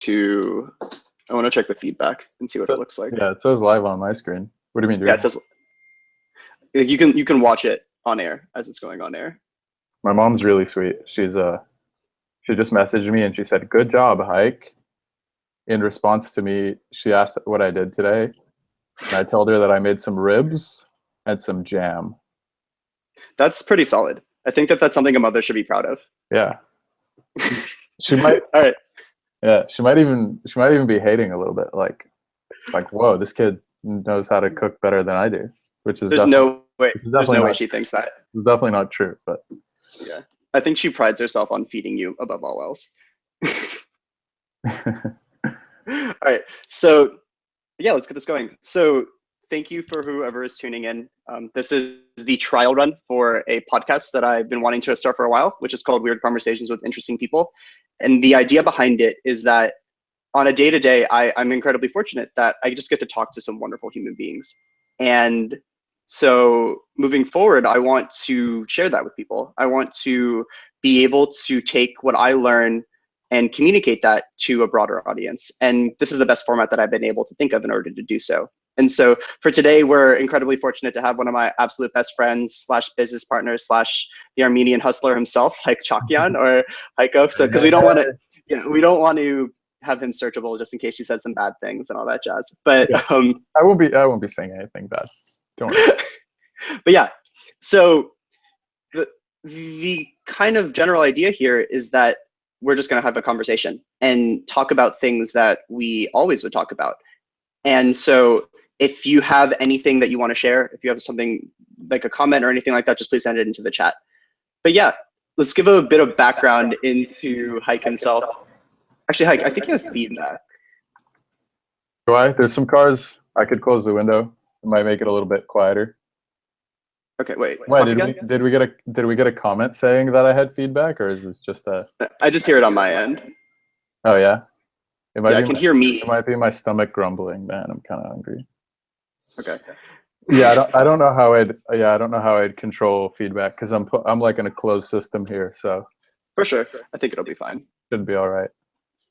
to, I want to check the feedback and see what it looks like. Yeah, it says live on my screen. What do you mean, dude? Yeah, it says you can watch it on air as it's going on air. My mom's really sweet. She just messaged me and she said, "Good job, Hike." In response to me, she asked what I did today, and I told her that I made some ribs and some jam. That's pretty solid. I think that that's something a mother should be proud of. Yeah. She might. All right. Yeah, she might even be hating a little bit, like, whoa, this kid knows how to cook better than I do, which is There's no way not, she thinks that. It's definitely not true, but yeah, I think she prides herself on feeding you above all else. All right, so yeah, let's get this going. So thank you for whoever is tuning in. This is the trial run for a podcast that I've been wanting to start for a while, which is called Weird Conversations with Interesting People. And the idea behind it is that on a day-to-day, I'm incredibly fortunate that I just get to talk to some wonderful human beings. And so moving forward, I want to share that with people. I want to be able to take what I learn and communicate that to a broader audience. And this is the best format that I've been able to think of in order to do so. And so for today, we're incredibly fortunate to have one of my absolute best friends / business partners / the Armenian hustler himself, like Chakyan or Hyko. So because we don't want to have him searchable just in case she says some bad things and all that jazz. But yeah. I won't be saying anything bad. Don't worry. But yeah, so the kind of general idea here is that we're just going to have a conversation and talk about things that we always would talk about. And so if you have anything that you want to share, if you have something like a comment or anything like that, just please send it into the chat. But yeah, let's give a bit of background into Hyke himself. Actually, Hyke, I think you have feedback. Do I? There's some cars. I could close the window. It might make it a little bit quieter. Okay, wait. Did we get a comment saying that I had feedback, or is this just a? I just hear it on my end. Oh yeah. It might I can hear me. It might be my stomach grumbling. Man, I'm kind of hungry. Okay. Yeah, I don't know how I'd control feedback because I'm like in a closed system here, so. For sure, I think it'll be fine. Should be all right.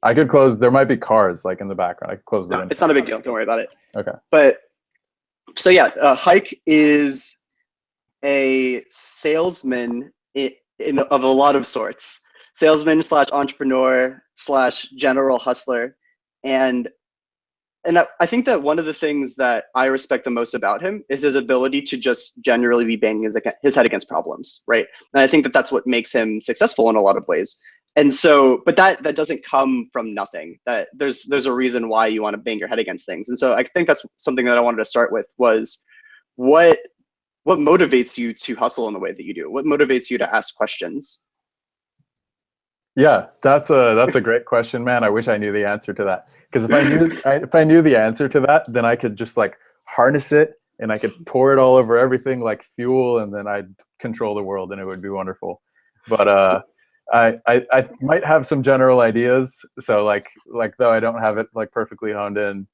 I could close. There might be cars like in the background. I could close the window. It's not a big deal. Don't worry about it. Okay. But so yeah, Hyke is a salesman of a lot of sorts. Salesman / entrepreneur / general hustler. And I think that one of the things that I respect the most about him is his ability to just generally be banging his head against problems, right? And I think that that's what makes him successful in a lot of ways. And so, but that doesn't come from nothing. That there's a reason why you want to bang your head against things. And so I think that's something that I wanted to start with was what motivates you to hustle in the way that you do? What motivates you to ask questions? Yeah, that's a great question, man. I wish I knew the answer to that. Because if I knew the answer to that, then I could just like harness it and I could pour it all over everything like fuel, and then I'd control the world, and it would be wonderful. But I might have some general ideas. So like though I don't have it like perfectly honed in,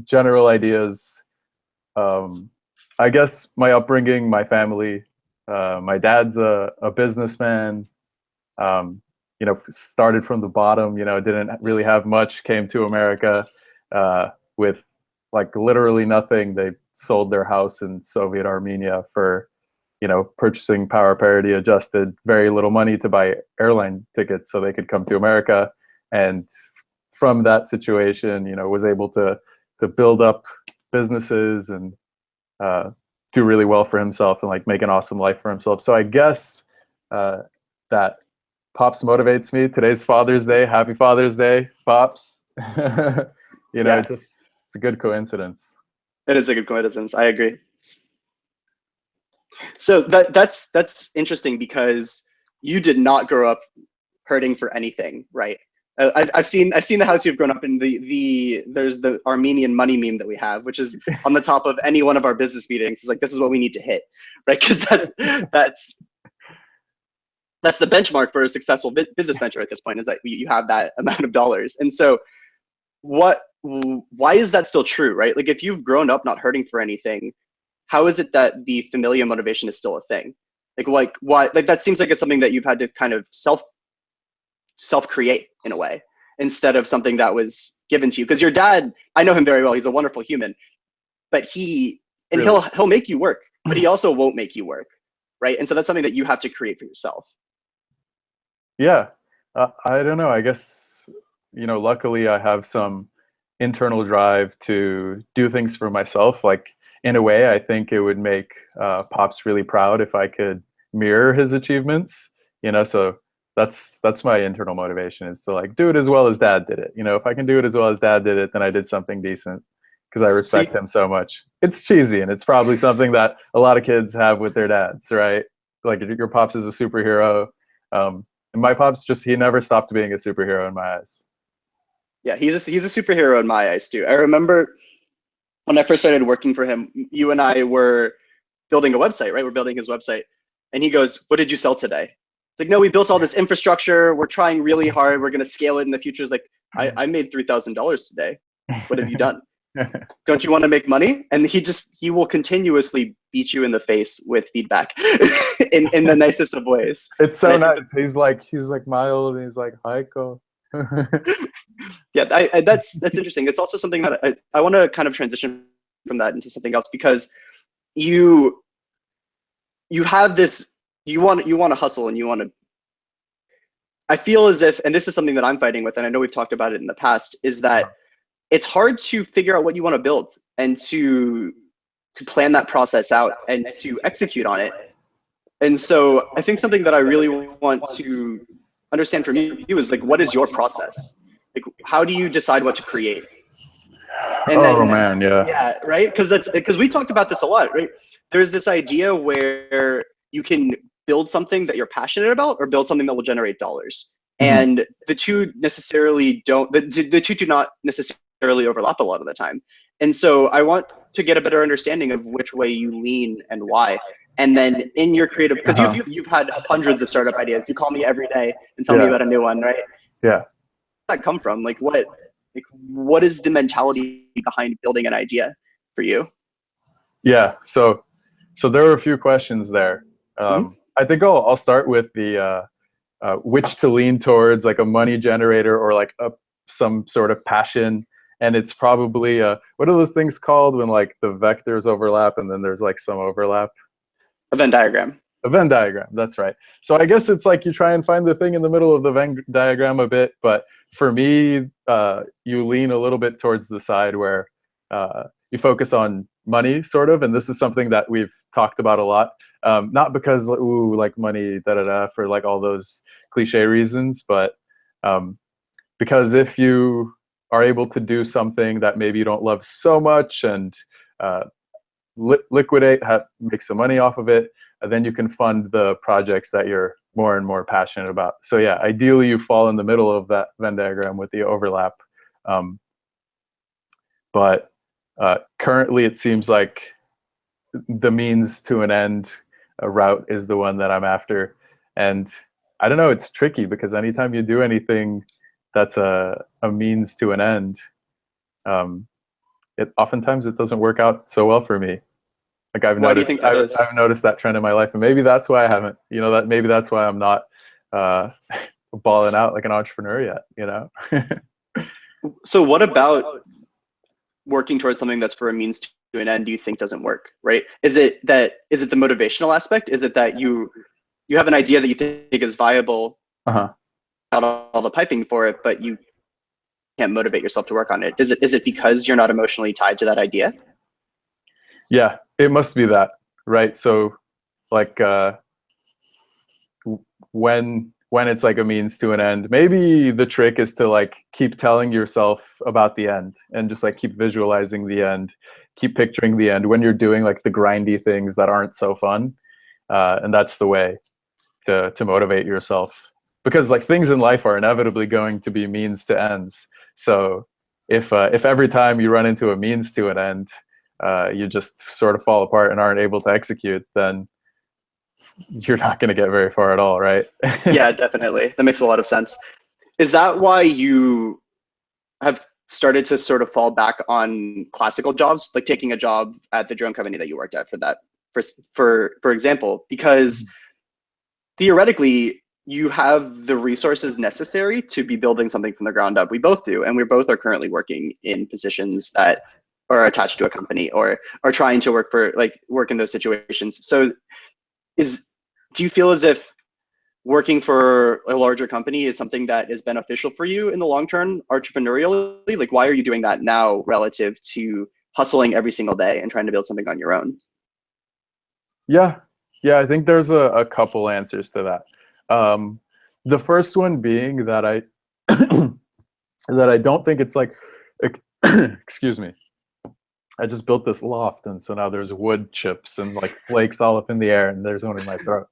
general ideas. I guess my upbringing, my family, my dad's a businessman. Started from the bottom, didn't really have much, came to America with like literally nothing. They sold their house in Soviet Armenia for, purchasing power parity adjusted, very little money to buy airline tickets so they could come to America. And from that situation, was able to build up businesses and do really well for himself and like make an awesome life for himself. So I guess that Pops motivates me. Today's Father's Day. Happy Father's Day, Pops. It's a good coincidence. It is a good coincidence. I agree. So that's interesting because you did not grow up hurting for anything, right? I've seen the house you've grown up in. There's the Armenian money meme that we have, which is on the top of any one of our business meetings. It's like, this is what we need to hit, right? Because that's the benchmark for a successful business venture at this point, is that you have that amount of dollars. And so why is that still true, right? Like if you've grown up not hurting for anything, how is it that the familial motivation is still a thing? Like why? Like that seems like it's something that you've had to kind of self create in a way, instead of something that was given to you. Because your dad, I know him very well. He's a wonderful human, but Really? he'll make you work, but he also won't make you work, right? And so that's something that you have to create for yourself. Yeah. I don't know. I guess, luckily I have some internal drive to do things for myself. Like, in a way, I think it would make Pops really proud if I could mirror his achievements, so that's my internal motivation, is to like do it as well as Dad did it. If I can do it as well as Dad did it, then I did something decent, because I See, respect him so much. It's cheesy, and it's probably something that a lot of kids have with their dads, right? Like, your Pops is a superhero. And my Pops, he never stopped being a superhero in my eyes. yeah, he's a superhero in my eyes too. I remember when I first started working for him, you and I were building a website, right? We're building his website. And he goes, "What did you sell today?" It's like, "No, we built all this infrastructure. We're trying really hard. We're going to scale it in the future." It's like, I made $3,000 today. What have you done? Don't you want to make money? And he will continuously beat you in the face with feedback in the nicest of ways. It's And so I think nice. He's like mild, and he's like Hyko. yeah, that's interesting. It's also something that I want to kind of transition from that into something else, because you have this, you want to hustle, and you want to, I feel as if, and this is something that I'm fighting with, and I know we've talked about it in the past, is that it's hard to figure out what you want to build, and to plan that process out and to execute on it. And so I think something that I really want to understand from you is like, what is your process? Like, how do you decide what to create? And Oh then, man, yeah. yeah, right? Because we talked about this a lot, right? There's this idea where you can build something that you're passionate about, or build something that will generate dollars. Mhm. And the two necessarily don't, the two do not necessarily overlap a lot of the time. And so I want to get a better understanding of which way you lean and why. And then in your creative, because Uh-huh. you've had hundreds of startup ideas. You call me every day and tell me Yeah. about a new one, right? Yeah. That come from? What is the mentality behind building an idea for you? Yeah. So there were a few questions there. Mm-hmm. I think I'll start with the which to lean towards, like a money generator or like some sort of passion. And it's probably what are those things called when like the vectors overlap and then there's like some overlap? A Venn diagram. A Venn diagram, that's right. So I guess it's like you try and find the thing in the middle of the Venn diagram a bit, but for me, you lean a little bit towards the side where you focus on money, sort of, and this is something that we've talked about a lot. Not because ooh, like money, da da da, for like all those cliche reasons, but um, because if you are able to do something that maybe you don't love so much and uh, liquidate, make some money off of it, then you can fund the projects that you're more and more passionate about. So yeah, ideally you fall in the middle of that Venn diagram with the overlap. Um, but currently it seems like the means to an end route is the one that I'm after. And I don't know, it's tricky because anytime you do anything that's a means to an end, um, oftentimes it doesn't work out so well for me. Like Why do you think that is? I've noticed that trend in my life, and maybe that's why I haven't, that maybe that's why I'm not uh, balling out like an entrepreneur yet. So what about working towards something that's for a means to an end do you think doesn't work, right? Is it the motivational aspect? Is it that you have an idea that you think is viable, Uh-huh. out all the piping for it, but you can't motivate yourself to work on it? Is it because you're not emotionally tied to that idea? Yeah, it must be that, right? So like when it's like a means to an end, maybe the trick is to like keep telling yourself about the end and just like keep visualizing the end, keep picturing the end when you're doing like the grindy things that aren't so fun. And that's the way to motivate yourself, because like things in life are inevitably going to be means to ends. So if every time you run into a means to an end, you just sort of fall apart and aren't able to execute, then you're not going to get very far at all, right? Yeah, definitely. That makes a lot of sense. Is that why you have started to sort of fall back on classical jobs, like taking a job at the drone company that you worked at for that, for example? Because theoretically, you have the resources necessary to be building something from the ground up. We both do, and we both are currently working in positions that are attached to a company or are trying to work in those situations. So is do you feel as if working for a larger company is something that is beneficial for you in the long term entrepreneurially? Like, why are you doing that now relative to hustling every single day and trying to build something on your own? Yeah, yeah, I think there's a couple answers to that. The first one being that I that I don't think it's like, excuse me. I just built this loft, and so now there's wood chips and like flakes all up in the air, and there's one in my throat.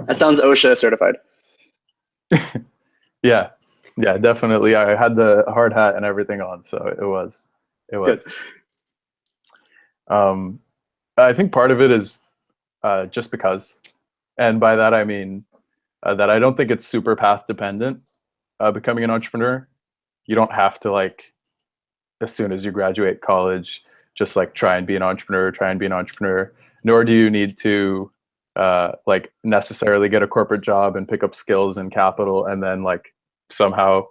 That sounds OSHA certified. Yeah, yeah, definitely. I had the hard hat and everything on, so it Good. was. Um, I think part of it is just because, and by that I mean that I don't think it's super path dependent. Becoming an entrepreneur, you don't have to like as soon as you graduate college just like try and be an entrepreneur. Nor do you need to like necessarily get a corporate job and pick up skills and capital and then like somehow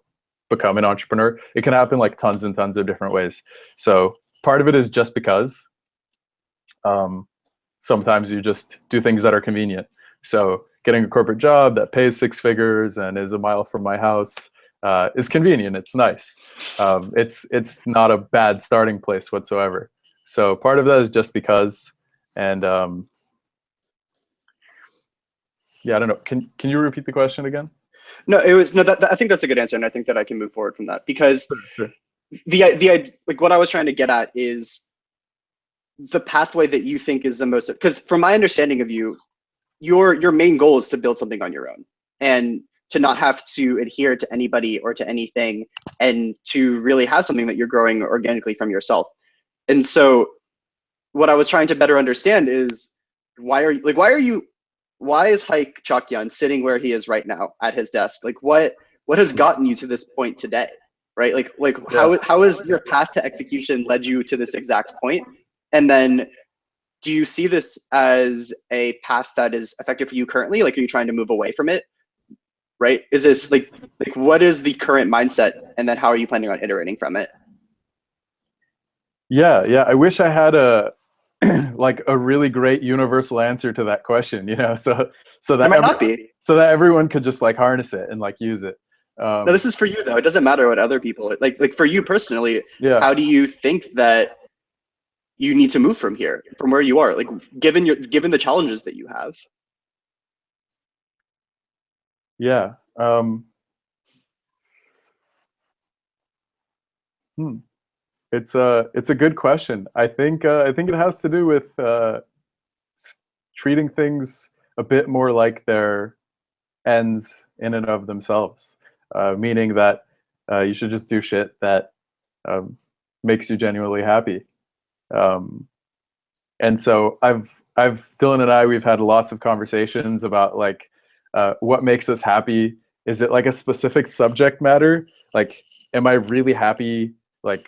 become an entrepreneur. It can happen like tons and tons of different ways. So part of it is just because sometimes you just do things that are convenient. So getting a corporate job that pays six figures and is a mile from my house is convenient. It's nice. It's not a bad starting place whatsoever. So part of that is just because, and yeah, I don't know. Can you repeat the question again? No, it was no. I think that's a good answer, and I think that I can move forward from that because Sure. the like what I was trying to get at is the pathway that you think is the most. Because from my understanding of you, your main goal is to build something on your own and to not have to adhere to anybody or to anything, and to really have something that you're growing organically from yourself. And so, what I was trying to better understand is why is Hike Chakyan sitting where he is right now at his desk? Like what has gotten you to this point today? Right? Like Yeah. how has your path to execution led you to this exact point? And then do you see this as a path that is effective for you currently? Like are you trying to move away from it? Right? Is this like what is the current mindset and then how are you planning on iterating from it? Yeah. I wish I had a like a really great universal answer to that question, you know, so There that might not be. so that everyone could just like harness it and like use it. No, this is for you though. It doesn't matter what other people like for you personally, Yeah. how do you think that you need to move from here, from where you are? Like given the challenges that you have. Yeah. Hmm. It's a good question. I think it has to do with treating things a bit more like they're ends in and of themselves, meaning that you should just do shit that um, makes you genuinely happy. Um, and so I've Dylan and I we've had lots of conversations about like what makes us happy. Is it like a specific subject matter? Like, am I really happy? Like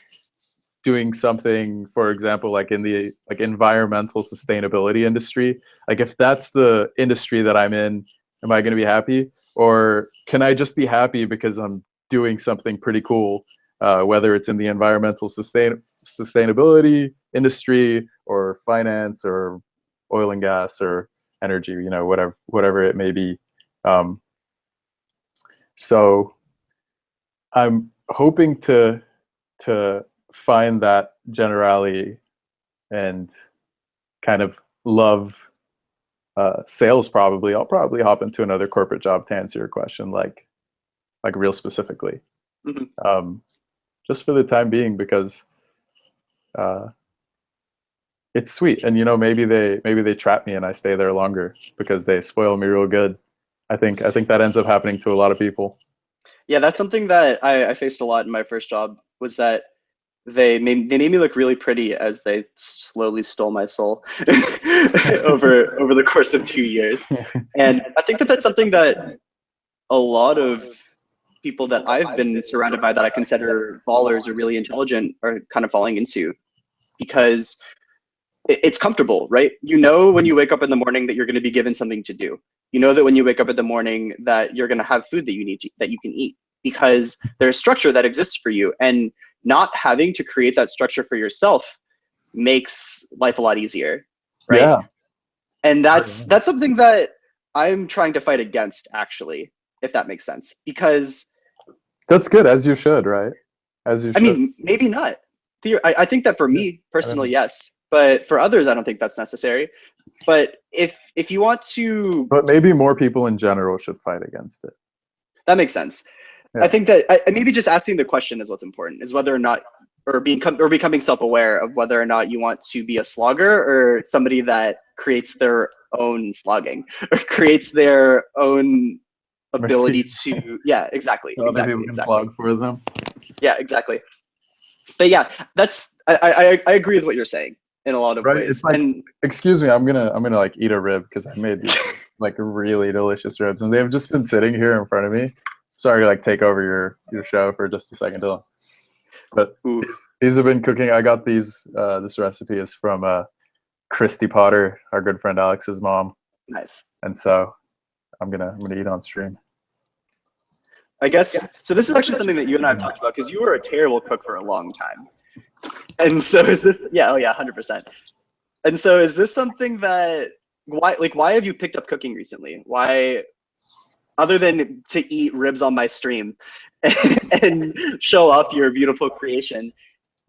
doing something, for example, like in the like environmental sustainability industry. Like if that's the industry that I'm in, am I going to be happy, or can I just be happy because I'm doing something pretty cool, whether it's in the environmental sustainability industry or finance or oil and gas or energy, you know, whatever it may be. Um, so I'm hoping to find that generality and kind of love sales. Probably I'll probably hop into another corporate job to answer your question, like real specifically, Mhm. um, just for the time being, because uh, it's sweet. And you know, maybe they trap me and I stay there longer because they spoil me real good. I think that ends up happening to a lot of people. Yeah, that's something that I faced a lot in my first job was that they made me look really pretty as they slowly stole my soul over the course of 2 years. And I think that that's something that a lot of people that I've been surrounded by that I consider ballers or really intelligent are kind of falling into because it's comfortable, right? You know when you wake up in the morning that you're going to be given something to do. You know that when you wake up in the morning that you're going to have food that you need to, that you can eat, because there's structure that exists for you, and not having to create that structure for yourself makes life a lot easier, right? Yeah. And that's something that I'm trying to fight against, actually, if that makes sense. Because That's good, as you should, right? As you I should. mean, maybe not. I think that for me personally, yes, but for others, I don't think that's necessary. But if you want to, But maybe more people in general should fight against it. that makes sense. Yeah. I think that maybe just asking the question is what's important, is whether or not, or becoming self-aware of whether or not you want to be a slogger or somebody that creates their own slogging or creates their own ability to, yeah, exactly, Other people can slog for them. yeah, exactly. But yeah, I agree with what you're saying in a lot of Right. ways. It's like, And excuse me, I'm gonna like eat a rib because I made these like really delicious ribs, and they've just been sitting here in front of me. Sorry to like take over your show for just a second, Dylan. But these have been cooking. I got these. This recipe is from Christy Potter, our good friend Alex's mom. nice. And so I'm gonna eat on stream. I guess so. This is actually something that you and I have talked about, because you were a terrible cook for a long time. And so is this? Yeah. Oh yeah. 100%. And so is this something that why have you picked up cooking recently? Why, other than to eat ribs on my stream and show off your beautiful creation,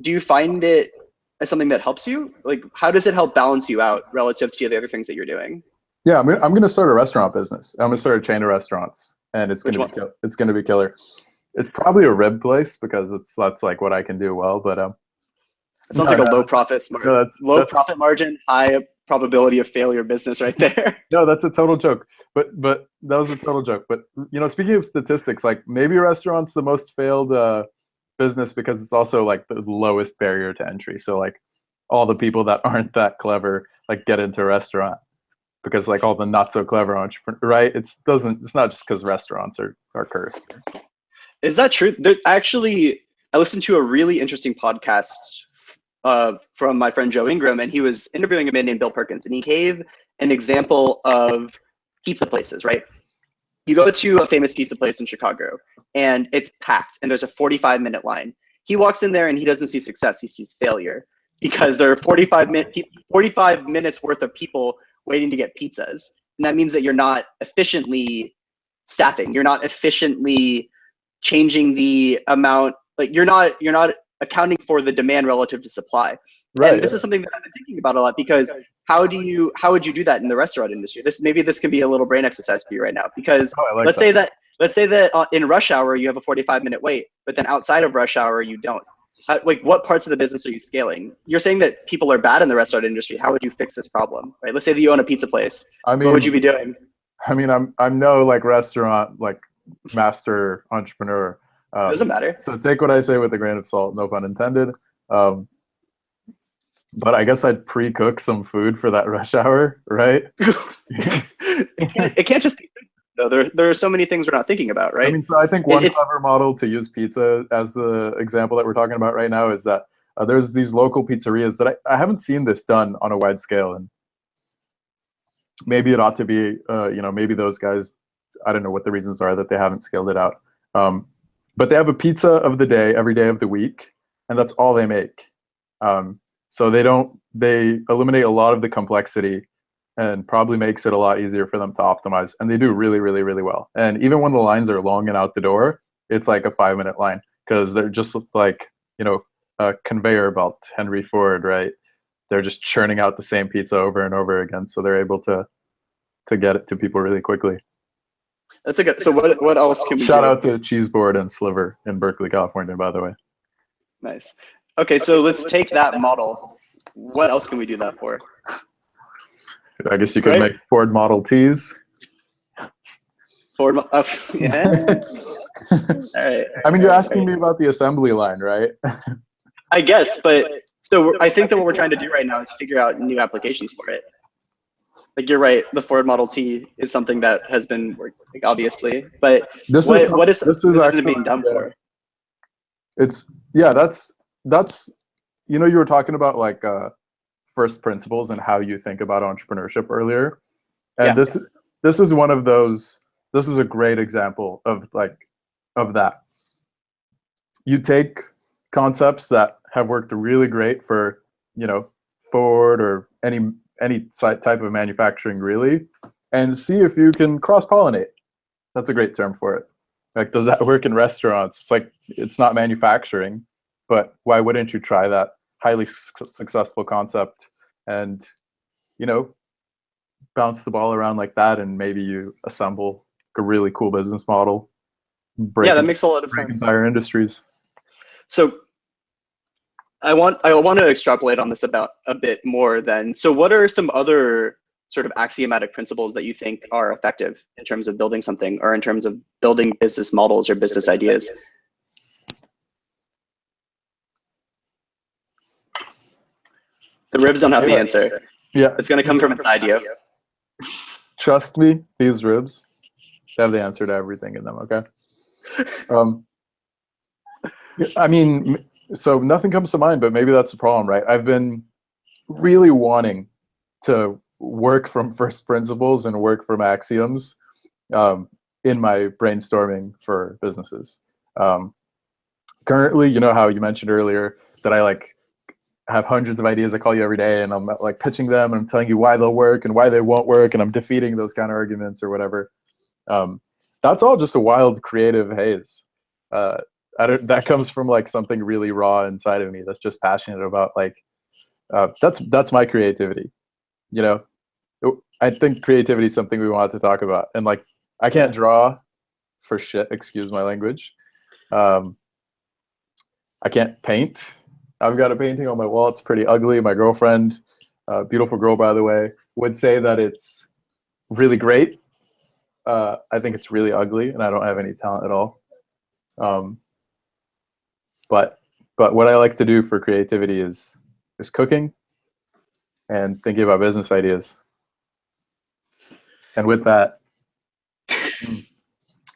do you find it as something that helps you? Like, how does it help balance you out relative to the other things that you're doing? Yeah, I'm gonna start a restaurant business. I'm gonna start a chain of restaurants, and it's gonna be killer. It's probably a rib place because that's like what I can do well. But it sounds like a low profit margin, high probability of failure business right there. No, that's a total joke. But that was a total joke. But speaking of statistics, like maybe restaurants the most failed business because it's also like the lowest barrier to entry. So like all the people that aren't that clever like get into a restaurant because like all the not so clever entrepreneurs, right? It's not just because restaurants are cursed. Is that true? Actually, I listened to a really interesting podcast from my friend Joe Ingram, and he was interviewing a man named Bill Perkins, and he gave an example of pizza places, right? You go to a famous pizza place in Chicago, and it's packed, and there's a 45-minute line. He walks in there, and he doesn't see success, he sees failure, because there are 45 minutes worth of people waiting to get pizzas. And that means that you're not efficiently staffing. You're not efficiently changing the amount, like you're not accounting for the demand relative to supply. Right. And this is something that I've been thinking about a lot, because how would you do that in the restaurant industry? Maybe this can be a little brain exercise for you right now, because let's say that in rush hour you have a 45-minute wait, but then outside of rush hour you don't. Like, what parts of the business are you scaling? You're saying that people are bad in the restaurant industry. How would you fix this problem? Right? Let's say that you own a pizza place. What would you be doing? I mean, I'm no like restaurant like master entrepreneur. Doesn't matter. So take what I say with a grain of salt, no pun intended. But I guess I'd pre-cook some food for that rush hour, right? It can't just be food, though. There are so many things we're not thinking about, right? I mean, so I think one clever model to use pizza as the example that we're talking about right now is that there's these local pizzerias that I haven't seen this done on a wide scale, and maybe it ought to be, maybe those guys, I don't know what the reasons are that they haven't scaled it out. But they have a pizza of the day every day of the week, and that's all they make. So they eliminate a lot of the complexity and probably makes it a lot easier for them to optimize. And they do really, really, really well. And even when the lines are long and out the door, it's like a 5-minute line because they're just like, a conveyor belt, Henry Ford, right? They're just churning out the same pizza over and over again. So they're able to get it to people really quickly. That's a good. So what else can we do? Shout out to Cheeseboard and Sliver in Berkeley, California, by the way. Nice. Okay, so let's take that model. What else can we do that for? I guess you could make Ford Model Ts. Ford, yeah. All right. I mean, you're asking me about the assembly line, right? I guess, but so I think that what we're trying to do right now is figure out new applications for it. Like, you're right, the Ford Model T is something that has been working, like, obviously, but this is being done for? That's you were talking about like first principles and how you think about entrepreneurship earlier. And Yeah. this is one of those. This is a great example of that. You take concepts that have worked really great for, you know, Ford or any type of manufacturing really, and see if you can cross-pollinate. That's a great term for it. Like, does that work in restaurants? It's like, it's not manufacturing, but why wouldn't you try that highly successful concept and, you know, bounce the ball around like that, and maybe you assemble a really cool business model, Yeah, that makes a lot of break sense. entire industries. So I want to extrapolate on this about a bit more then. So what are some other sort of axiomatic principles that you think are effective in terms of building something, or in terms of building business models or business ideas? The ribs don't have the answer. Yeah, It's going to come from inside you. trust me, these ribs have the answer to everything in them. Okay. I mean, so nothing comes to mind, but maybe that's the problem, right? I've been really wanting to work from first principles and work from axioms in my brainstorming for businesses. Currently, you know how you mentioned earlier that I like have hundreds of ideas. I call you every day and I'm like pitching them and I'm telling you why they'll work and why they won't work, and I'm defeating those kind of arguments or whatever. That's all just a wild creative haze. That comes from like something really raw inside of me that's just passionate about like that's my creativity. You know, I think creativity is something we want to talk about, and like I can't draw for shit. Excuse my language. I can't paint. I've got a painting on my wall. It's pretty ugly. My girlfriend, beautiful girl by the way, would say that it's really great. I think it's really ugly, and I don't have any talent at all. But what I like to do for creativity is cooking and thinking about business ideas. And with that,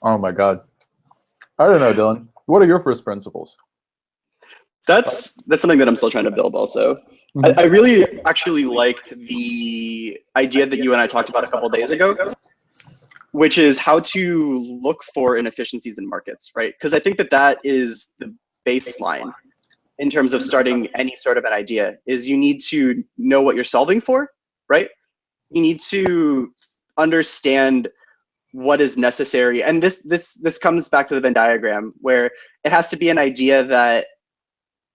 oh my God, I don't know, Dylan. What are your first principles? That's something that I'm still trying to build also. Mhm. I really actually liked the idea that you and I talked about a couple of days ago, which is how to look for inefficiencies in markets, right? Because I think that that is the baseline in terms of starting any sort of an idea, is you need to know what you're solving for, right? You need to understand what is necessary. And this comes back to the Venn diagram, where it has to be an idea that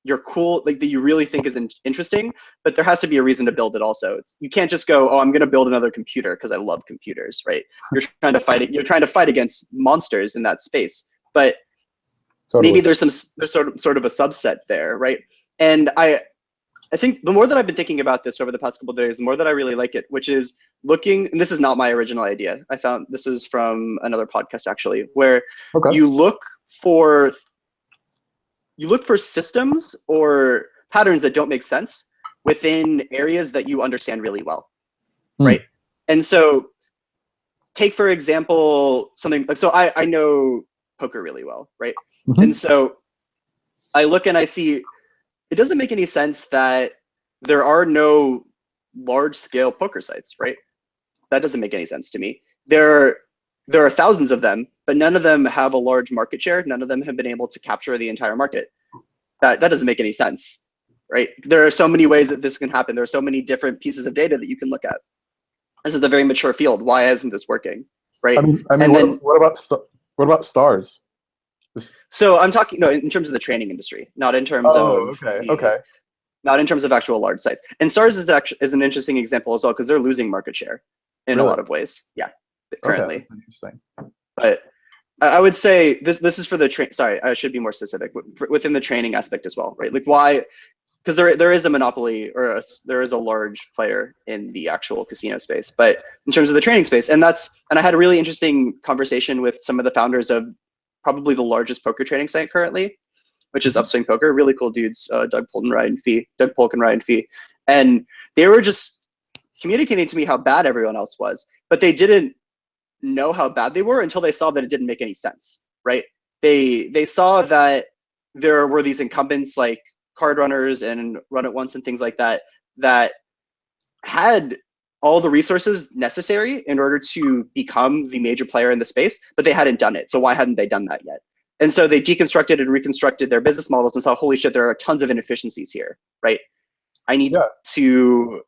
you're cool, like that you really think is interesting, but there has to be a reason to build it also. You can't just go, oh, I'm going to build another computer because I love computers, right? You're trying to fight it. You're trying to fight against monsters in that space, but Totally. maybe there's sort of a subset there, right? And I think the more that I've been thinking about this over the past couple of days, the more that I really like it, which is looking, and this is not my original idea. I found this is from another podcast actually, where Okay. you look for systems or patterns that don't make sense within areas that you understand really well, right? And so take, for example, something like, so I know poker really well, right? Mhm. And so I look and I see, it doesn't make any sense that there are no large scale poker sites, right? That doesn't make any sense to me. There are thousands of them, but none of them have a large market share. None of them have been able to capture the entire market. That doesn't make any sense, right? There are so many ways that this can happen. There are so many different pieces of data that you can look at. This is a very mature field. Why isn't this working, right? I mean, what about stars? So I'm talking, no, in terms of the training industry, not in terms of okay. not in terms of actual large sites. And stars is an interesting example as well, because they're losing market share in a lot of ways. Yeah, currently. Okay, that's interesting. But I would say this is for the sorry, I should be more specific, within the training aspect as well, right? Like why? Because there is a monopoly, or there is a large player in the actual casino space, but in terms of the training space, and I had a really interesting conversation with some of the founders of probably the largest poker trading site currently, which is Upswing Poker. Really cool dudes, Doug Polk and Ryan Fee, and they were just communicating to me how bad everyone else was, but they didn't know how bad they were until they saw that it didn't make any sense, right? They saw that there were these incumbents like Card Runners and Run It Once and things like that had all the resources necessary in order to become the major player in the space, but they hadn't done it. So why hadn't they done that yet? And so they deconstructed and reconstructed their business models and saw, holy shit, there are tons of inefficiencies here, right? I need to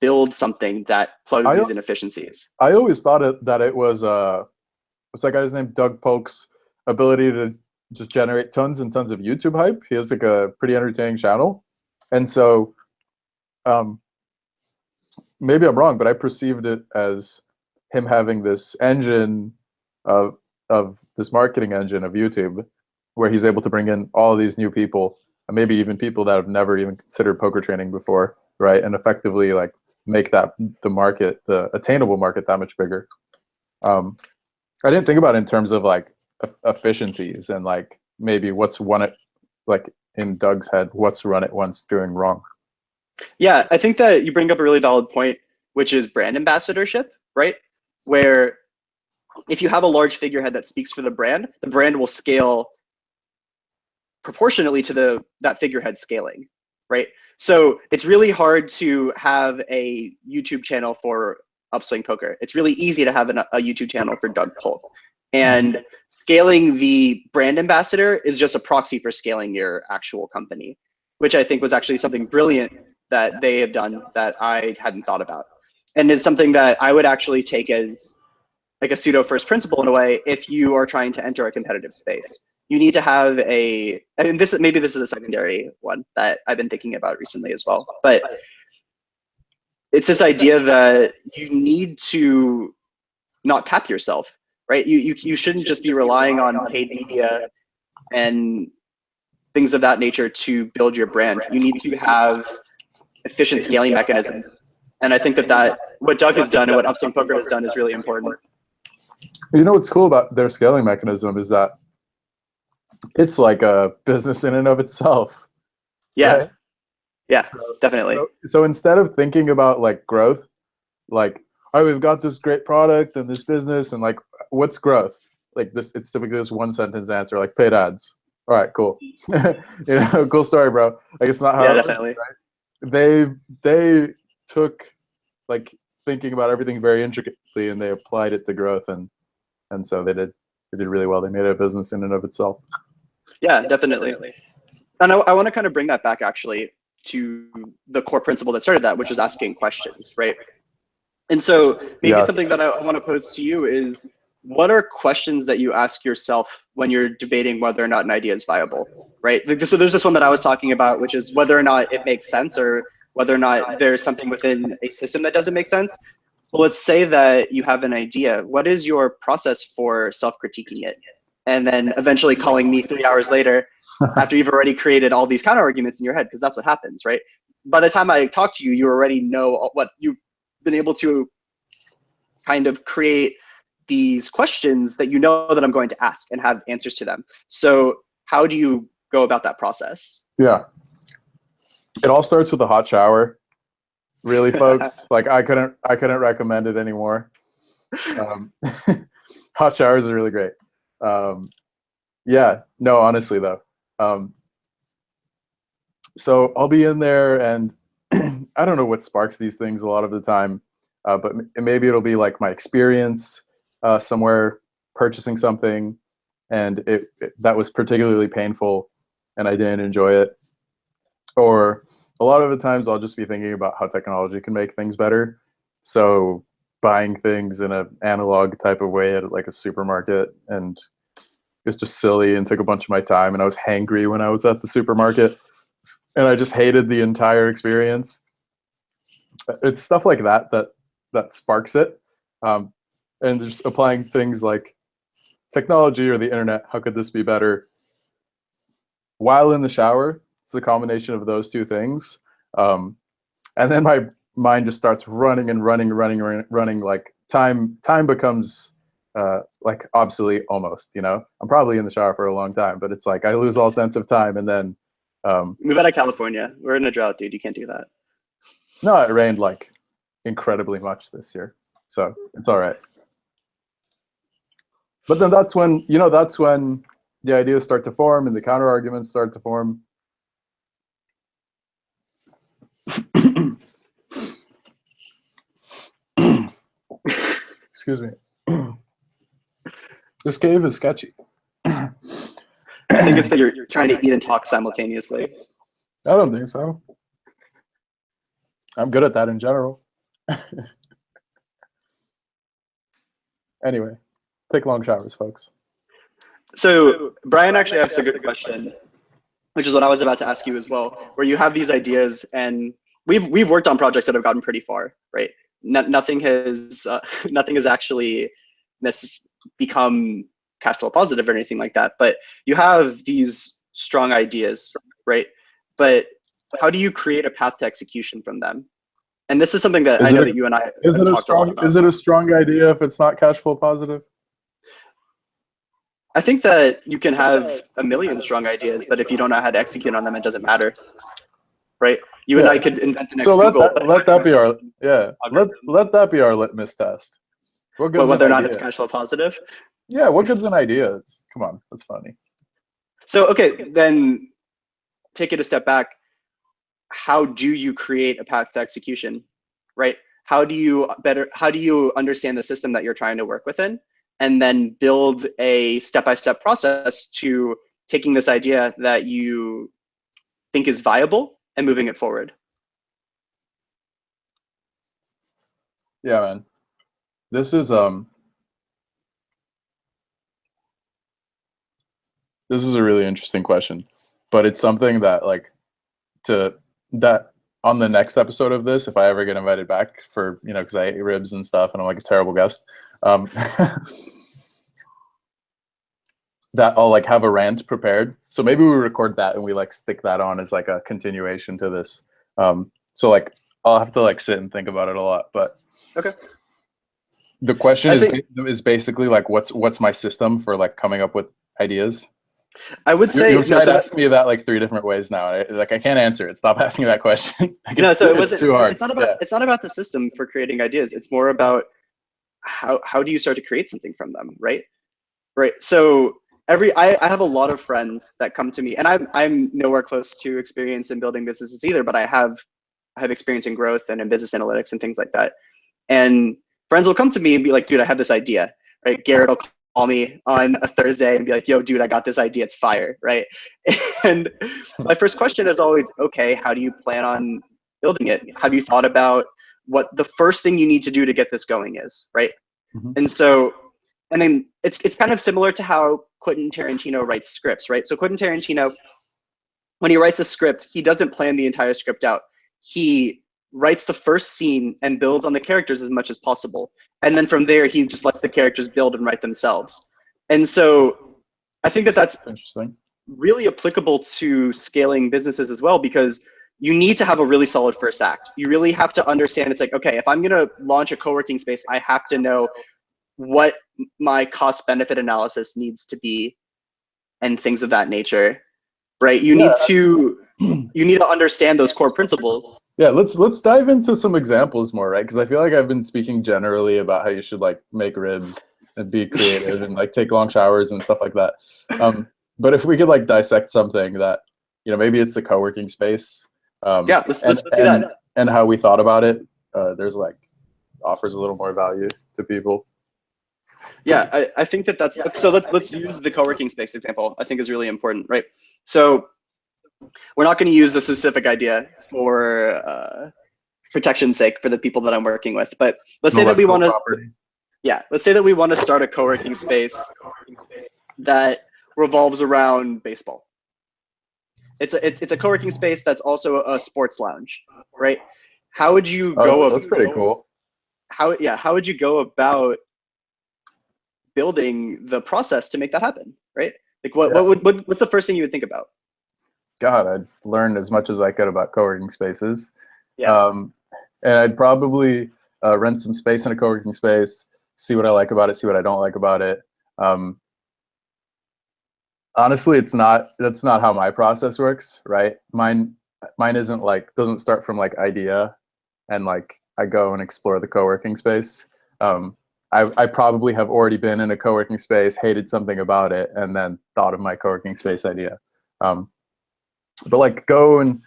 build something that plugs these inefficiencies. I always thought that it was what's that guy's name? Doug Polk's ability to just generate tons and tons of YouTube hype. He has like a pretty entertaining channel, and so maybe I'm wrong, but I perceived it as him having this engine of this marketing engine of YouTube, where he's able to bring in all of these new people, and maybe even people that have never even considered poker training before, right? And effectively like make that the attainable market that much bigger. I didn't think about it in terms of like efficiencies and like maybe what's one it like in Doug's head, what's run it once doing wrong. Yeah, I think that you bring up a really valid point, which is brand ambassadorship, right? Where if you have a large figurehead that speaks for the brand will scale proportionately to that figurehead scaling, right? So it's really hard to have a YouTube channel for Upswing Poker. It's really easy to have a YouTube channel for Doug Polk. And scaling the brand ambassador is just a proxy for scaling your actual company, which I think was actually something brilliant that they have done that I hadn't thought about. And is something that I would actually take as like a pseudo first principle in a way if you are trying to enter a competitive space. You need to have and maybe this is a secondary one that I've been thinking about recently as well, but it's this idea that you need to not cap yourself, right? You shouldn't just be relying on paid media and things of that nature to build your brand. You need to have efficient scaling mechanisms. And I think that what Doug has done and what Upswing Poker has done is really important. You know what's cool about their scaling mechanism is that it's like a business in and of itself. Yeah. Right? Yeah, definitely. So instead of thinking about like growth, like, all right, we've got this great product and this business and like, what's growth? Like this, it's typically this one sentence answer, like paid ads. All right, cool. Cool story, bro. Like it's not how. Yeah, definitely. Right? They took like thinking about everything very intricately and they applied it to growth and so they did really well. They made it a business in and of itself. Yeah, definitely. And I want to kind of bring that back actually to the core principle that started that, which is asking questions, right? And so maybe something that I want to pose to you is, what are questions that you ask yourself when you're debating whether or not an idea is viable, right? So there's this one that I was talking about, which is whether or not it makes sense or whether or not there's something within a system that doesn't make sense. Well, let's say that you have an idea. What is your process for self-critiquing it? And then eventually calling me 3 hours later after you've already created all these counter arguments in your head, because that's what happens, right? By the time I talk to you, you already know what you've been able to kind of create these questions that you know that I'm going to ask and have answers to them. So how do you go about that process? Yeah. It all starts with a hot shower. Really, folks. Like I couldn't recommend it anymore. Hot showers are really great. Yeah, no, honestly though. So I'll be in there and I don't know what sparks these things a lot of the time, but maybe it'll be like my experience somewhere purchasing something and that was particularly painful and I didn't enjoy it. Or a lot of the times I'll just be thinking about how technology can make things better. So buying things in an analog type of way at like a supermarket, and it's just silly and took a bunch of my time, and I was hangry when I was at the supermarket and I just hated the entire experience. It's stuff like that sparks it. And just applying things like technology or the internet, how could this be better? While in the shower, it's a combination of those two things. And then my mind just starts running. Like time becomes like obsolete almost, you know? I'm probably in the shower for a long time, but it's like I lose all sense of time. And then move out of California. We're in a drought, dude. You can't do that. No, it rained like incredibly much this year, so it's all right. But then that's when the ideas start to form and the counter arguments start to form. Excuse me. This cave is sketchy. I think it's that you're trying to eat and talk simultaneously. I don't think so. I'm good at that in general. Anyway, take long showers, folks. So Brian actually asked a good question, which is what I was about to ask you as well, where you have these ideas and we've worked on projects that have gotten pretty far, right? Nothing has nothing has actually become cash flow positive or anything like that, but you have these strong ideas, right? But how do you create a path to execution from them? And this is something that I know that you and I have talked a lot about. Is it a strong idea if it's not cash flow positive? I think that you can have a million strong ideas, but if you don't know how to execute on them, it doesn't matter, right? You and I could invent the next Google. Let that be our let that be our litmus test. Whether or not it's cash flow positive. Yeah, what good's an idea? Come on, that's funny. So okay, then take it a step back. How do you create a path to execution, right? How do you understand the system that you're trying to work within, and then build a step-by-step process to taking this idea that you think is viable and moving it forward? Yeah, man. This is a really interesting question, but it's something that on the next episode of this, if I ever get invited back for, because I ate ribs and stuff and I'm like a terrible guest, that I'll like have a rant prepared. So maybe we record that and we like stick that on as like a continuation to this. So like I'll have to like sit and think about it a lot, but okay. The question is basically like, what's my system for like coming up with ideas? I would say you tried to ask me that like 3 different ways now. I can't answer it. Stop asking that question. It's too hard. It's not about the system for creating ideas. It's more about how do you start to create something from them, right? Right. So I have a lot of friends that come to me, and I'm nowhere close to experience in building businesses either, but I have experience in growth and in business analytics and things like that. And friends will come to me and be like, dude, I have this idea, right? Garrett will call me on a Thursday and be like, yo, dude, I got this idea, it's fire, right? And my first question is always, okay, how do you plan on building it? Have you thought about what the first thing you need to do to get this going is, right? Mm-hmm. And then it's kind of similar to how Quentin Tarantino writes scripts, right? So Quentin Tarantino, when he writes a script, he doesn't plan the entire script out. He writes the first scene and builds on the characters as much as possible. And then from there, he just lets the characters build and write themselves. And so I think that's interesting, really applicable to scaling businesses as well, because you need to have a really solid first act. You really have to understand, it's like, okay, if I'm going to launch a co-working space, I have to know what my cost benefit analysis needs to be and things of that nature, right? You need to understand those core principles. Yeah, let's dive into some examples more, right? Because I feel like I've been speaking generally about how you should like make ribs and be creative and like take long showers and stuff like that. But if we could like dissect something that, maybe it's the co-working space. Let's do that. And how we thought about it. There's like offers a little more value to people. Yeah, I think that's so. Let's use the co-working space example. I think is really important, right? So we're not going to use the specific idea for protection's sake for the people that I'm working with, but let's say that we want to. Yeah, let's say that we want to start a co-working space that revolves around baseball. It's a co-working space that's also a sports lounge, right? How would you go? That's pretty cool. How would you go about building the process to make that happen, right? Like what's the first thing you would think about? God, I'd learn as much as I could about co-working spaces. Yeah. And I'd probably rent some space in a co-working space, see what I like about it, see what I don't like about it. Honestly, that's not how my process works, right? Mine isn't like, doesn't start from like idea and like I go and explore the co-working space. I probably have already been in a co-working space, hated something about it, and then thought of my co-working space idea. But like go and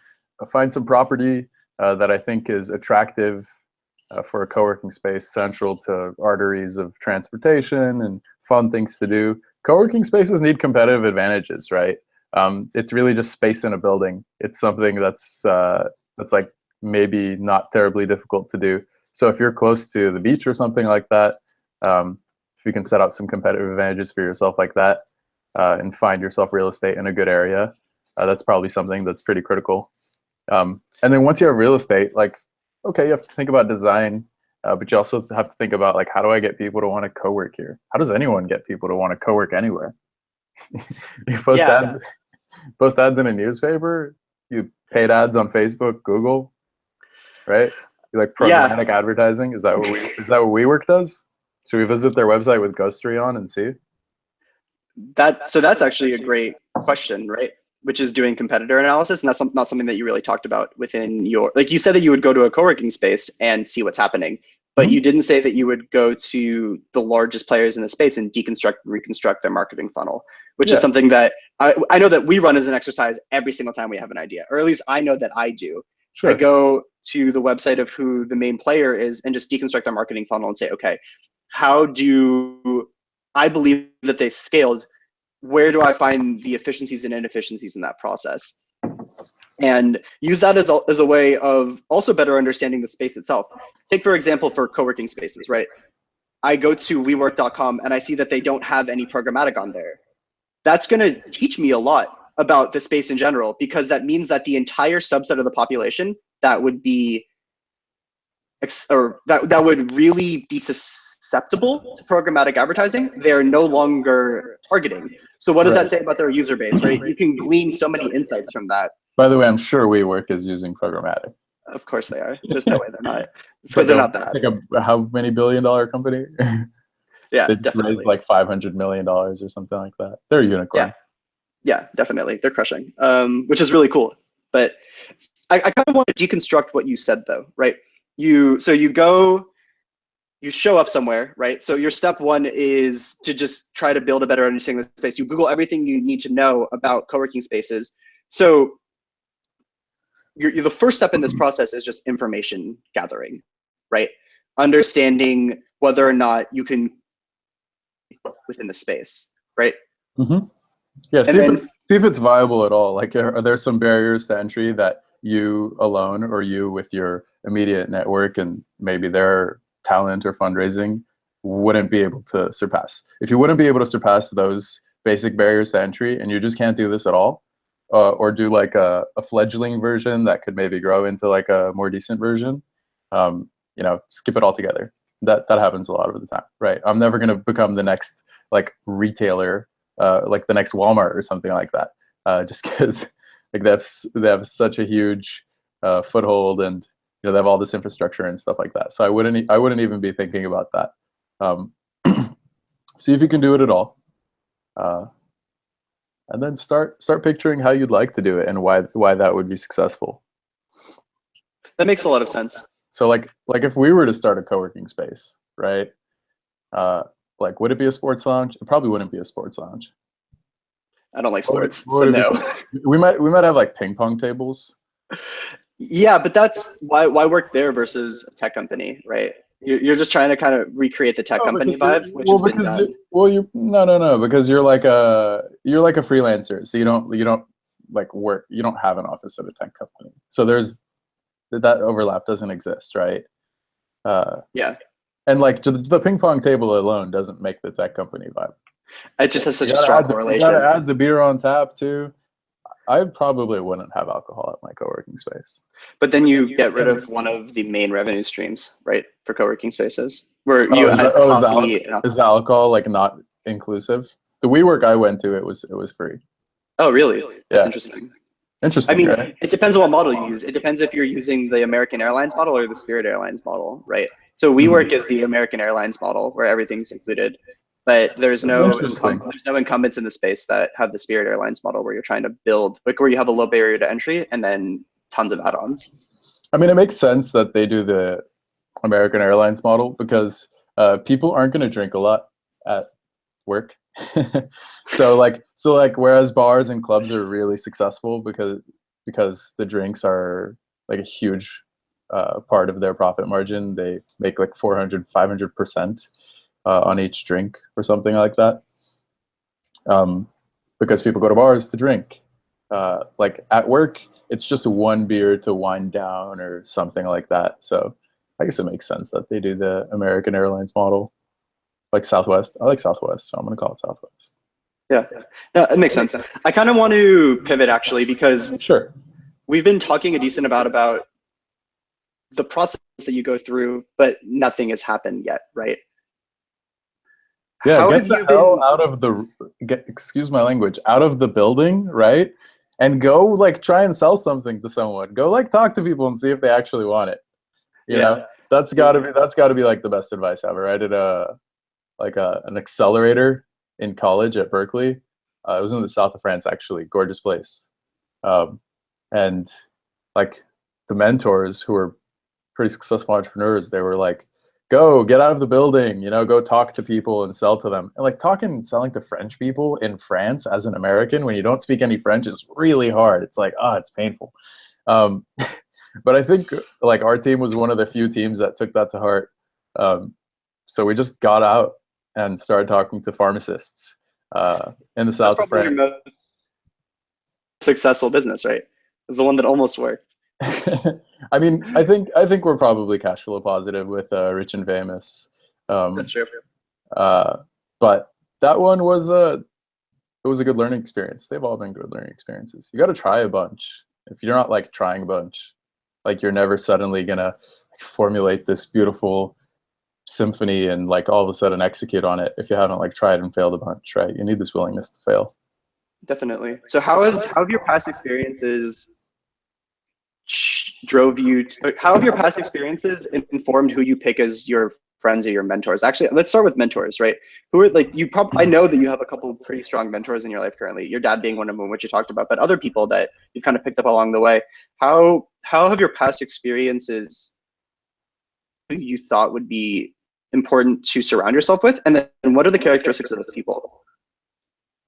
find some property that I think is attractive for a co-working space central to arteries of transportation and fun things to do. Co-working spaces need competitive advantages, right? It's really just space in a building. It's something that's like maybe not terribly difficult to do. So if you're close to the beach or something like that, if you can set out some competitive advantages for yourself like that, and find yourself real estate in a good area, that's probably something that's pretty critical. And then once you have real estate, like, okay, you have to think about design, but you also have to think about, like, how do I get people to want to co-work here? How does anyone get people to want to co-work anywhere? You Yeah. post ads in a newspaper, you paid ads on Facebook, Google, right? You like programmatic Yeah. advertising. Is that what WeWork does? Should we visit their website with Ghostery on and see? That's actually a great question, right? Which is doing competitor analysis, and that's not something that you really talked about within your, like, you said that you would go to a co-working space and see what's happening, but you didn't say that you would go to the largest players in the space and deconstruct and reconstruct their marketing funnel, which is something that I know that we run as an exercise every single time we have an idea, or at least I know that I do. Sure. I go to the website of who the main player is and just deconstruct their marketing funnel and say, okay, how do I believe that they scaled? Where do I find the efficiencies and inefficiencies in that process? And use that as a way of also better understanding the space itself. Take, for example, for co-working spaces, right? I go to WeWork.com and I see that they don't have any programmatic on there. That's going to teach me a lot about the space in general, because that means that the entire subset of the population that would be, or that would really be susceptible to programmatic advertising, they're no longer targeting. So what does that say about their user base, right? You can glean so many insights from that. By the way, I'm sure WeWork is using programmatic. Of course they are. There's no way they're not. It's like they're not bad. It's like a how many $billion company? Yeah, they definitely. raised like $500 million or something like that. They're a unicorn. Yeah, definitely. They're crushing, which is really cool. But I kind of want to deconstruct what you said, though, right? You show up somewhere, right? So your step one is to just try to build a better understanding of the space. You Google everything you need to know about co-working spaces. So the first step in this process is just information gathering, right? Understanding whether or not you can within the space, right? Mm-hmm. Yeah, see if it's viable at all. Like, are there some barriers to entry that you alone or you with your immediate network and maybe their talent or fundraising wouldn't be able to surpass? If you wouldn't be able to surpass those basic barriers to entry and you just can't do this at all, or do like a fledgling version that could maybe grow into like a more decent version, skip it all together. That happens a lot of the time, right? I'm never going to become the next like retailer, like the next Walmart or something like that, just because like they have such a huge foothold, and they have all this infrastructure and stuff like that. So I wouldn't even be thinking about that. See if you can do it at all, and then start picturing how you'd like to do it and why that would be successful. That makes a lot of sense. So like if we were to start a co-working space, right? Like, would it be a sports lounge? It probably wouldn't be a sports lounge. I don't like sports, so no. We might have like ping pong tables. Yeah, but that's why work there versus a tech company, right? You're just trying to kind of recreate the tech company vibe, which has been done. No, because you're like a freelancer, so you don't like work. You don't have an office at a tech company, so there's that overlap doesn't exist, right? Yeah. And like the ping pong table alone doesn't make the tech company vibe. It just has such a strong correlation. You gotta add the beer on tap too. I probably wouldn't have alcohol at my co-working space. But then you get rid of one of the main revenue streams, right, for co-working spaces, where you add coffee. Is the alcohol like not inclusive? The WeWork I went to, it was free. Oh, really? That's interesting. Interesting. I mean, right? It depends on what model you use. It depends if you're using the American Airlines model or the Spirit Airlines model, right? So WeWork is the American Airlines model where everything's included, but there's no incumbents in the space that have the Spirit Airlines model where you're trying to build, like where you have a low barrier to entry and then tons of add-ons. I mean, it makes sense that they do the American Airlines model because people aren't going to drink a lot at work. so whereas bars and clubs are really successful because the drinks are like a huge part of their profit margin. They make like 400, 500% on each drink or something like that. Because people go to bars to drink. Like at work, it's just one beer to wind down or something like that. So I guess it makes sense that they do the American Airlines model. Like Southwest. I like Southwest, so I'm going to call it Southwest. Yeah, no, it makes sense. I kind of want to pivot actually because Sure. we've been talking a decent about the process that you go through, but nothing has happened yet, right? Yeah, How get have the you hell been? out of the excuse my language, out of the building, right? And go like try and sell something to someone. Go like talk to people and see if they actually want it. You Yeah, know, that's gotta be like the best advice ever. I did an accelerator in college at Berkeley. It was in the south of France, actually, gorgeous place. Um, and like the mentors who were pretty successful entrepreneurs, they were like, go get out of the building, go talk to people and sell to them. And like selling to French people in France as an American when you don't speak any French is really hard. It's like, it's painful. Um, but I think like our team was one of the few teams that took that to heart. So we just got out and started talking to pharmacists in the that's south of probably your France. most successful business, right? It's the one that almost worked. I mean, I think we're probably cash flow positive with Rich and Famous, That's um, true. but that one was a good learning experience. They've all been good learning experiences. You got to try a bunch. If you're not like trying a bunch, like you're never suddenly gonna formulate this beautiful symphony and like all of a sudden execute on it if you haven't like tried and failed a bunch, right? You need this willingness to fail. Definitely. So how have your past experiences drove you to, how have your past experiences informed who you pick as your friends or your mentors? Actually, let's start with mentors, right? Who are like you probably, I know that you have a couple of pretty strong mentors in your life currently, your dad being one of them, which you talked about, but other people that you've kind of picked up along the way. How have your past experiences who you thought would be important to surround yourself with, and then what are the characteristics of those people?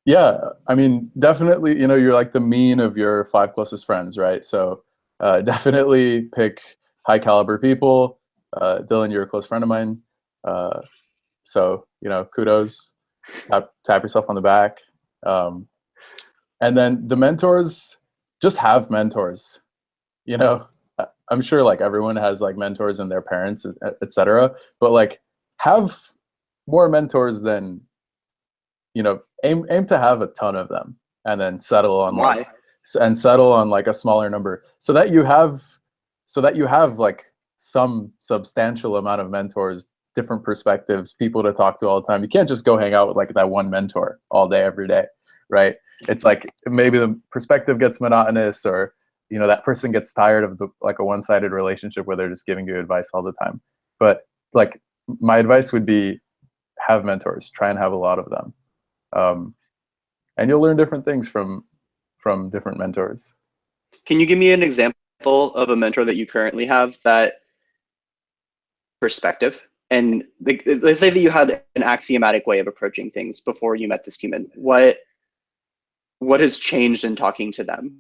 Yeah, I mean, definitely, you're like the mean of your five closest friends, right? So definitely pick high caliber people. Dylan, you're a close friend of mine. Uh, so, kudos, tap yourself on the back. Um, and then the mentors, just have mentors, you know, I'm sure like everyone has like mentors and their parents, etc. But like have more mentors than, aim to have a ton of them and then Why? settle on like a smaller number so that you have like some substantial amount of mentors, different perspectives, people to talk to all the time. You can't just go hang out with like that one mentor all day every day, right? It's like maybe the perspective gets monotonous, or that person gets tired of like a one-sided relationship where they're just giving you advice all the time. But like my advice would be have mentors, try and have a lot of them, and you'll learn different things from different mentors. Can you give me an example of a mentor that you currently have that perspective? And let's say that you had an axiomatic way of approaching things before you met this human. What has changed in talking to them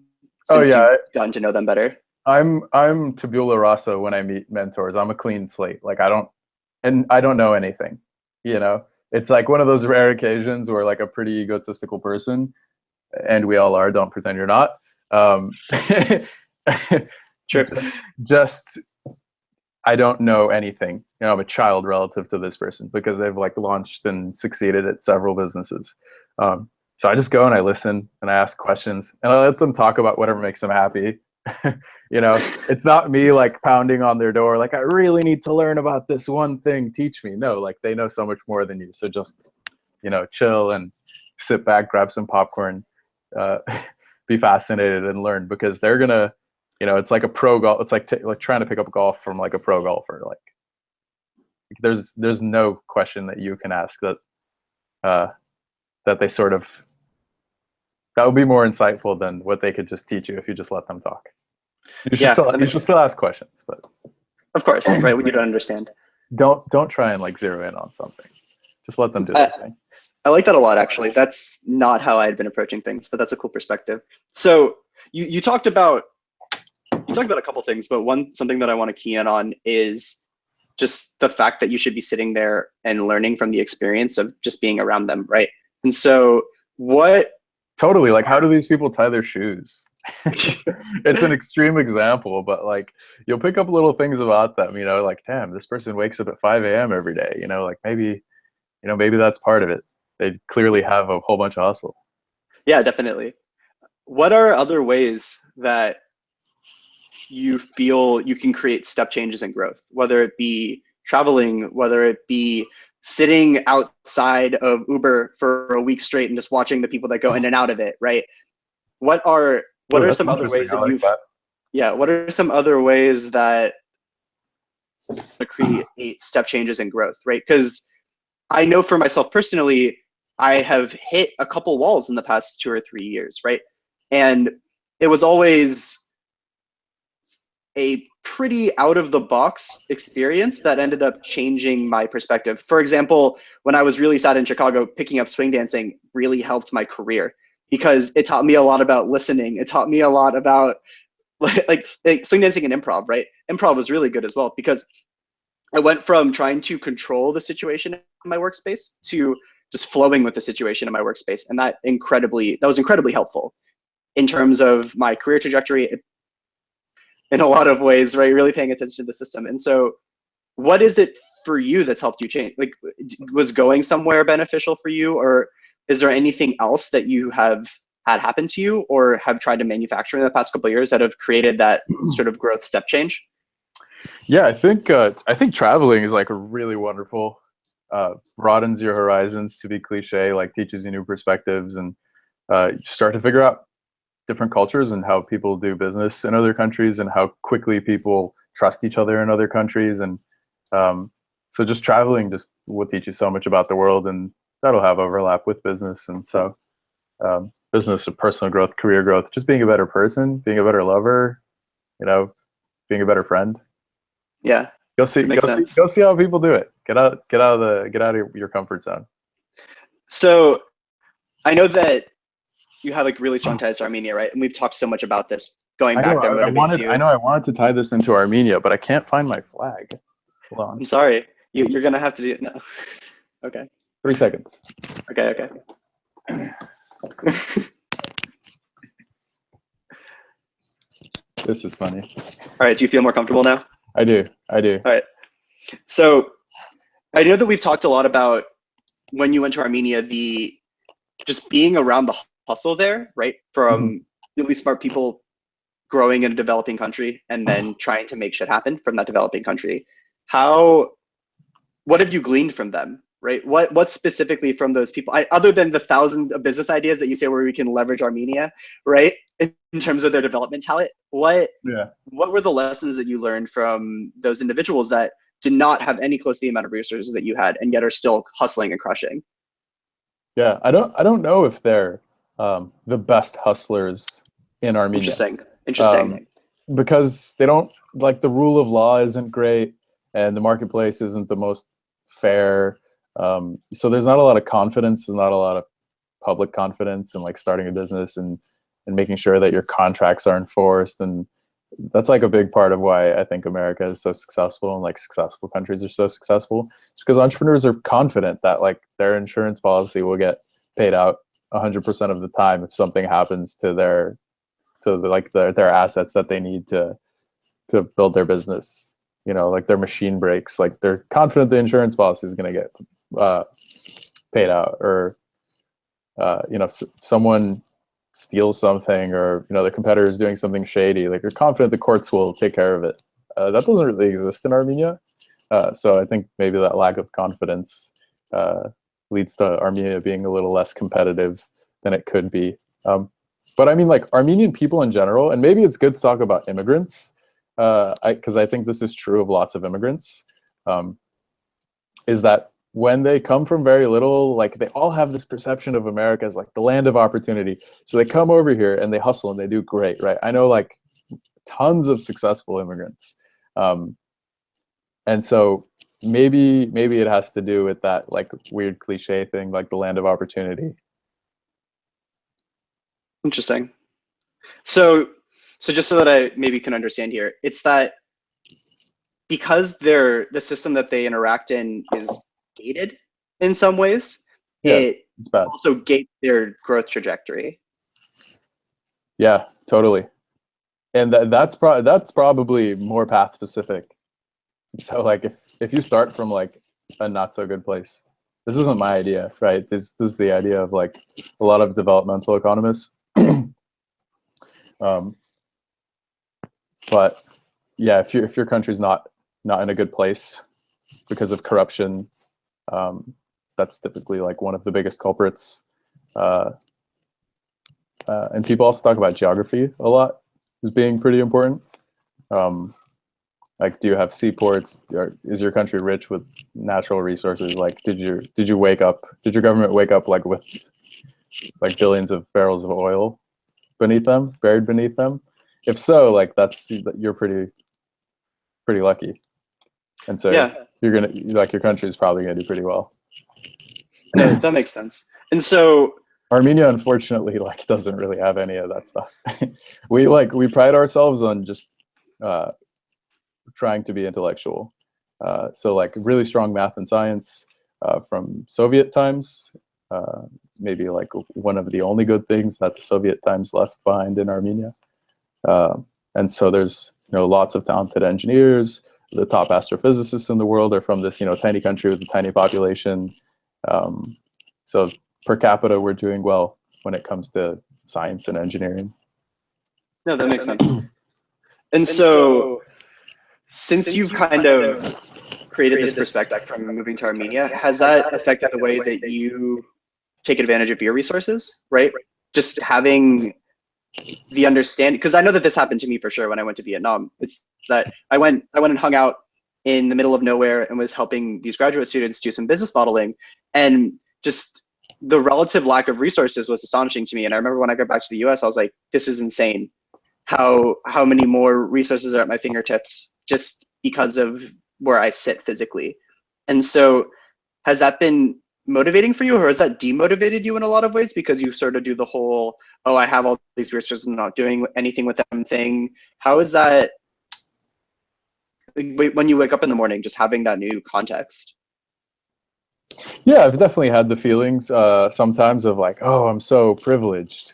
Oh since yeah, you've gotten to know them better? I'm tabula rasa when I meet mentors. I'm a clean slate. Like I don't know anything. It's like one of those rare occasions where like a pretty egotistical person, and we all are. Don't pretend you're not. Um, Sure. just I don't know anything. I'm a child relative to this person because they've like launched and succeeded at several businesses. So I just go and I listen and I ask questions and I let them talk about whatever makes them happy. It's not me like pounding on their door like I really need to learn about this one thing. Teach me. No, like they know so much more than you. So just chill and sit back, grab some popcorn, uh, be fascinated and learn, because they're gonna, it's like a pro golf. It's like like trying to pick up golf from like a pro golfer. Like there's no question that you can ask uh, that they sort of that would be more insightful than what they could just teach you if you just let them talk. Yeah, You should still ask questions, but of course, right? When you don't understand. don't try and like zero in on something. Just let them do their thing. I like that a lot, actually. That's not how I had been approaching things, but that's a cool perspective. So you talked about talked about a couple things, but something that I want to key in on is just the fact that you should be sitting there and learning from the experience of just being around them, right? And so what Totally. Like, how do these people tie their shoes? It's an extreme example, but like you'll pick up little things about them, like, damn, this person wakes up at 5 a.m. every day, like maybe that's part of it. They clearly have a whole bunch of hustle. Yeah, definitely. What are other ways that you feel you can create step changes in growth, whether it be traveling, whether it be sitting outside of Uber for a week straight and just watching the people that go in and out of it, right? What are That's some other interesting. ways I that like that. yeah, what are some other ways that to create step changes in growth, right? Because I know for myself personally, I have hit a couple walls in the past 2 or 3 years, right? And it was always a pretty out of the box experience that ended up changing my perspective. For example, when I was really sad in Chicago, picking up swing dancing really helped my career because it taught me a lot about listening. It taught me a lot about like swing dancing and improv, right? Improv was really good as well because I went from trying to control the situation in my workspace to just flowing with the situation in my workspace. And that was incredibly helpful in terms of my career trajectory in a lot of ways, right? Really paying attention to the system. And so what is it for you that's helped you change? Like, was going somewhere beneficial for you, or is there anything else that you have had happen to you or have tried to manufacture in the past couple of years that have created that sort of growth step change? Yeah, I think traveling is like a really wonderful, broadens your horizons, to be cliche, like teaches you new perspectives, and you start to figure out different cultures and how people do business in other countries and how quickly people trust each other in other countries. And so just traveling just will teach you so much about the world, and that'll have overlap with business. And so business, personal growth, career growth, just being a better person, being a better lover, being a better friend. Yeah, Go see, it makes sense. go see how people do it. Get out of your comfort zone. So I know that you have like really strong ties to Armenia, right? And we've talked so much about this going back that motivates you. I wanted to tie this into Armenia, but I can't find my flag. Hold on. I'm sorry. You're gonna have to do it now. Okay. 3 seconds. Okay. This is funny. All right. Do you feel more comfortable now? I do. All right. So I know that we've talked a lot about when you went to Armenia, just being around the hustle there, right? From really smart people growing in a developing country and then trying to make shit happen from that developing country. What have you gleaned from them, right? What specifically from those people, other than the thousands of business ideas that you say where we can leverage Armenia, right? In terms of their development talent, what were the lessons that you learned from those individuals that did not have any close to the amount of resources that you had and yet are still hustling and crushing? Yeah, I don't know if they're the best hustlers in Armenia. Interesting. Because they don't, like, the rule of law isn't great and the marketplace isn't the most fair. So there's not a lot of confidence. There's not a lot of public confidence in like starting a business and making sure that your contracts are enforced. And that's like a big part of why I think America is so successful and like successful countries are so successful. It's because entrepreneurs are confident that like their insurance policy will get paid out 100% of the time if something happens to their assets that they need to build their business. Like their machine breaks, like they're confident the insurance policy is going to get paid out, or someone steals something, or the competitor is doing something shady, like you're confident the courts will take care of it. That doesn't really exist in Armenia. So I think maybe that lack of confidence leads to Armenia being a little less competitive than it could be. But I mean, like, Armenian people in general, and maybe it's good to talk about immigrants, because I think this is true of lots of immigrants, is that when they come from very little, like, they all have this perception of America as like the land of opportunity. So they come over here and they hustle and they do great, right? I know like tons of successful immigrants. And so maybe it has to do with that like weird cliche thing, like the land of opportunity. Interesting. So So just so that I maybe can understand here, it's that because the system that they interact in is gated in some ways, Yeah, it it's bad. also gates their growth trajectory. Yeah, totally. And that's probably more path specific. So like if you start from like a not so good place, this isn't my idea, right? This is the idea of like a lot of developmental economists. um, but yeah, if your country's not in a good place because of corruption, um, that's typically like one of the biggest culprits. Uh, and people also talk about geography a lot as being pretty important. Um, like, do you have seaports? Or is your country rich with natural resources? Like, did your government wake up like with like billions of barrels of oil buried beneath them? If so, like you're pretty lucky. And so Yeah, you're gonna like your country's probably gonna do pretty well. no, that makes sense. And so, Armenia, unfortunately, like doesn't really have any of that stuff. we pride ourselves on just trying to be intellectual. So like really strong math and science from Soviet times. Maybe like one of the only good things that the Soviet times left behind in Armenia. And so there's lots of talented engineers. The top astrophysicists in the world are from this tiny country with a tiny population. So per capita, we're doing well when it comes to science and engineering. no, that makes sense. And so, since you've kind of created this perspective from moving to Armenia, has that affected the way that you take advantage of your resources, right? Just having the understanding, because I know that this happened to me for sure when I went to Vietnam. It's that I went and hung out in the middle of nowhere and was helping these graduate students do some business modeling, and just the relative lack of resources was astonishing to me. And I remember when I got back to the US, I was like, this is insane. How many more resources are at my fingertips just because of where I sit physically. And so has that been motivating for you, or has that demotivated you in a lot of ways because you sort of do the whole, oh, I have all these resources and not doing anything with them thing? How is that when you wake up in the morning, just having that new context? Yeah, I've definitely had the feelings sometimes of like, oh, I'm so privileged,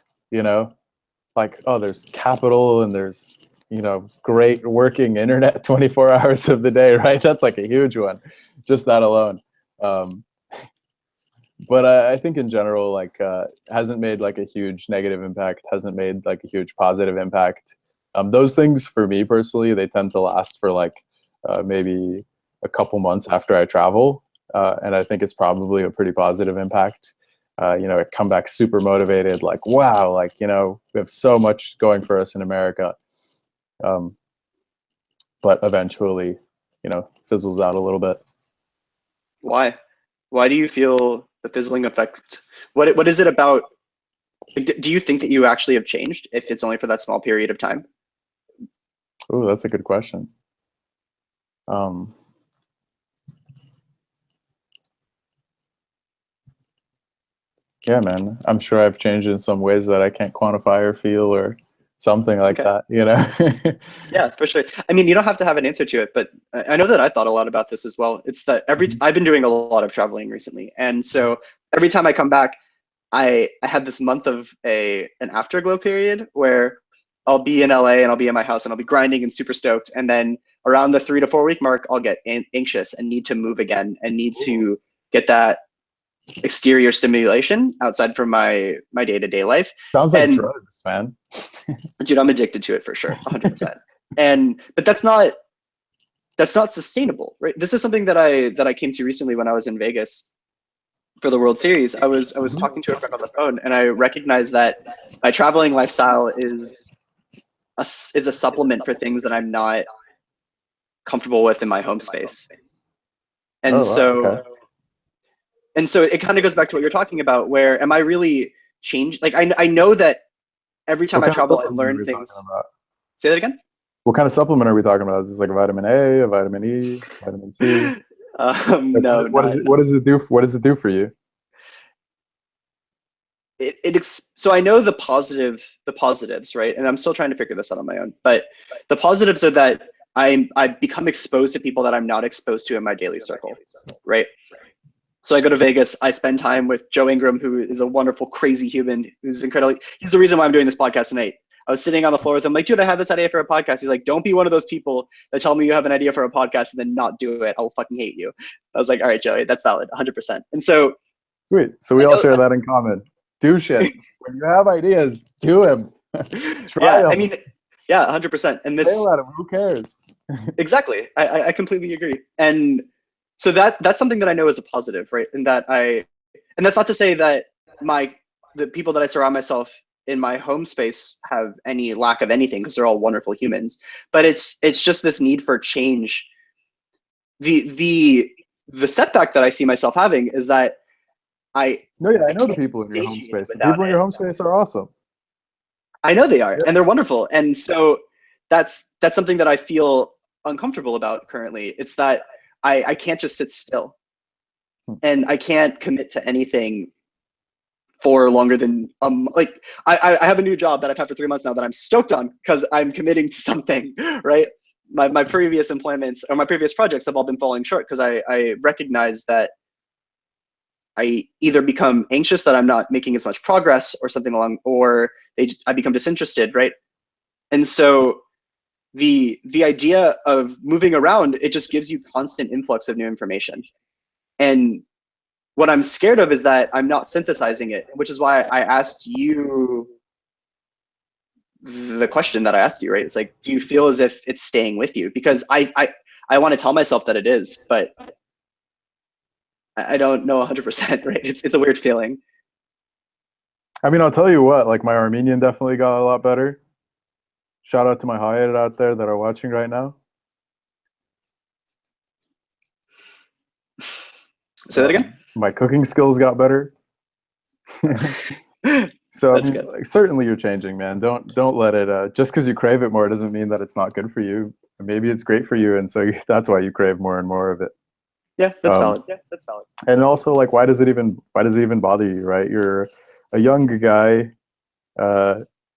like, oh, there's capital and there's great working internet 24 hours of the day, right? That's like a huge one, just that alone. um, but I think in general, like, hasn't made like a huge negative impact, hasn't made like a huge positive impact. Those things for me personally, they tend to last for like maybe a couple months after I travel, and I think it's probably a pretty positive impact. I come back super motivated, like, wow, like, we have so much going for us in America. Um, but eventually, fizzles out a little bit. Why? Why do you feel the fizzling effect? What is it about? Like, do you think that you actually have changed if it's only for that small period of time? Oh, that's a good question. Um, yeah, man, I'm sure I've changed in some ways that I can't quantify or feel or something like Okay. that. Yeah, for sure. I mean, you don't have to have an answer to it, but I know that I thought a lot about this as well. It's that I've been doing a lot of traveling recently, and so every time I come back, I had this month of an afterglow period where I'll be in LA and I'll be in my house and I'll be grinding and super stoked, and then around the 3 to 4 week mark, I'll get anxious and need to move again and need to get that exterior stimulation outside from my day-to-day life. Sounds like And drugs, man. dude, I'm addicted to it for sure, 100%. But that's not sustainable, right? This is something that I came to recently when I was in Vegas for the World Series. I was talking to a friend on the phone, and I recognized that my traveling lifestyle is a supplement for things that I'm not comfortable with in my home space. And Oh, wow, okay. so and so it kind of goes back to what you're talking about, where am I really changed? Like I know that every time What I kind of travel, I supplement are learn we talking things. about? Say that again. What kind of supplement are we talking about? Is this like a vitamin A, a vitamin E, vitamin C? Like, No, what not does it do? What does it do for you? so I know the positives, right? And I'm still trying to figure this out on my own. But the positives are that I've become exposed to people that I'm not exposed to in my daily circle, right? So I go to Vegas. I spend time with Joe Ingram, who is a wonderful, crazy human who's incredible. He's the reason why I'm doing this podcast tonight. I was sitting on the floor with him, like, dude, I have this idea for a podcast. He's like, don't be one of those people that tell me you have an idea for a podcast and then not do it. I'll fucking hate you. I was like, all right, Joey, that's valid, 100%. And so, sweet. So we all share that in common. Do shit. When you have ideas, do them. Try yeah, them. I mean, yeah, 100%. And this, fail at them. Who cares? exactly. I completely agree. And so that's something that I know is a positive, right? And that's not to say that the people that I surround myself in my home space have any lack of anything, because they're all wonderful humans. But it's just this need for change. The setback that I see myself having is that I know the people in your home space. The people in your home space are awesome. I know they are, and they're wonderful. And so that's something that I feel uncomfortable about currently. It's that I can't just sit still, and I can't commit to anything for longer than like I have a new job that I've had for 3 months now that I'm stoked on because I'm committing to something, right? My previous employments or my previous projects have all been falling short because I recognize that I either become anxious that I'm not making as much progress or something along, or I become disinterested, right? And so the idea of moving around, it just gives you constant influx of new information. And what I'm scared of is that I'm not synthesizing it, which is why I asked you the question that I asked you, right? It's like, do you feel as if it's staying with you? Because I want to tell myself that it is, but I don't know 100%, right? It's a weird feeling. I mean, I'll tell you what, like my Armenian definitely got a lot better. Shout out to my Hyatt out there that are watching right now. Say that again? My cooking skills got better. So I mean, like, certainly you're changing, man. Don't let it just because you crave it more doesn't mean that it's not good for you. Maybe it's great for you, and so that's why you crave more and more of it. Yeah, that's valid. Yeah, that's valid. And also, like, why does it even bother you, right? You're a young guy.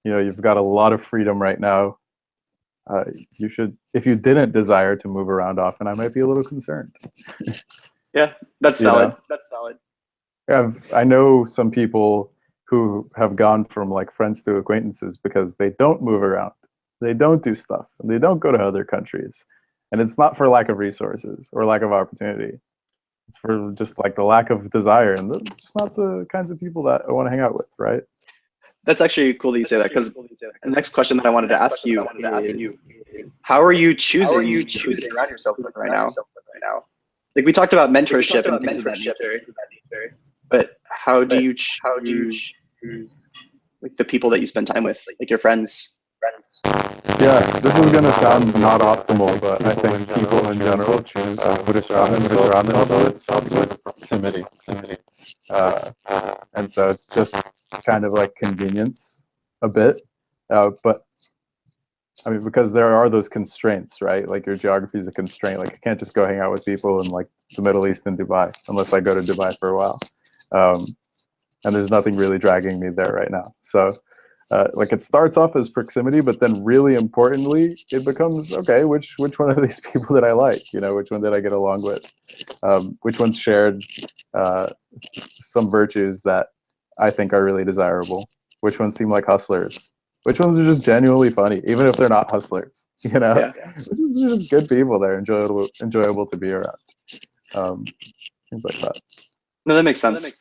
You've got a lot of freedom right now. You should, if you didn't desire to move around often, I might be a little concerned. Yeah, that's valid. That's valid. I know some people who have gone from like friends to acquaintances because they don't move around, they don't do stuff, they don't go to other countries, and it's not for lack of resources or lack of opportunity. It's for just like the lack of desire, and just not the kinds of people that I want to hang out with, right? That's actually cool that you say that, because the next question that I wanted to ask you is, how are you choosing who to surround yourself with right now? Like we talked about mentorship and things of that nature, but how do you choose like the people that you spend time with, like your friends? Yeah, this is going to sound not optimal, but I think people in general choose who to surround themselves with proximity. And so it's just kind of like convenience a bit. But I mean, because there are those constraints, right? Like your geography is a constraint. Like I can't just go hang out with people in like the Middle East and Dubai unless I go to Dubai for a while. And there's nothing really dragging me there right now. So like it starts off as proximity, but then really importantly, it becomes, okay, which one of these people did I like? You know, which one did I get along with? Which ones shared some virtues that I think are really desirable? Which ones seem like hustlers? Which ones are just genuinely funny, even if they're not hustlers? You know, which ones are just good people that are enjoyable to be around. Things like that. No, that makes sense.